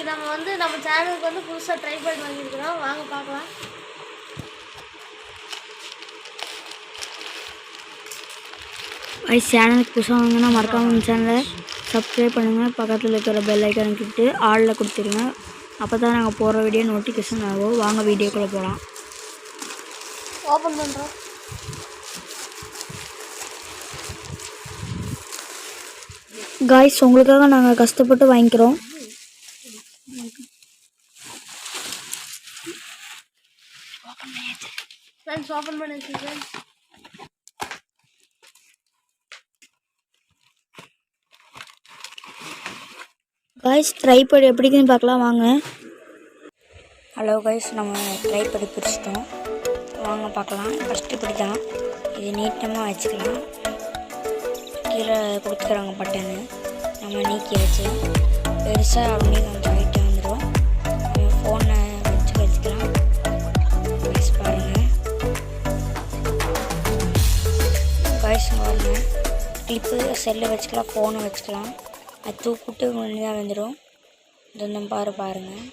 நம்ம சேனலுக்கு வந்து புதுசாக ட்ரைபாட் வாங்கியிருக்கிறோம். வாங்க பார்க்கலாம். சேனலுக்கு புதுசாக வாங்கினா மறக்காம சேனலை சப்ஸ்கிரைப் பண்ணுங்கள். பக்கத்தில் இருக்கிற பெல் ஐக்கான் கிட்டு ஆளில் கொடுத்துருங்க. அப்போ தான் நாங்கள் போகிற வீடியோ நோட்டிஃபிகேஷன் ஆகும். வாங்க வீடியோக்குள்ளே போகலாம். ஓப்பன் பண்ணுறோம். காய்ஸ், உங்களுக்காக நாங்கள் கஷ்டப்பட்டு வாங்கிக்கிறோம். ஃப்ரெண்ட்ஸ் ஓப்பன் பண்ணிடுச்சு ஃப்ரெண்ட்ஸ். காய்ஸ், ட்ரைபாட் எப்படின்னு பார்க்கலாம் வாங்க. ஹலோ காய்ஸ், நம்ம ட்ரைபாட் பிரிச்சிட்டோம். வாங்க பார்க்கலாம். ஃபஸ்ட்டு இப்படி தான் இது நீட்டமாக வச்சுக்கலாம். கீழே கொடுத்துக்கிறாங்க பட்டனு, நம்ம நீக்கி வச்சு பெருசாக அப்படியே கொஞ்சம் ஹைட்டாக வந்துடும். நம்ம ஃபோனை வச்சுக்கலாம். காய்ஸ் பாருங்கள். காய்ஸ் பாருங்கள், கிளிப்பு செல்லை வச்சுக்கலாம், ஃபோனை வச்சுக்கலாம். அது தூக்கிட்டு முடிஞ்சால் வந்துடும். இது பாருங்கள்.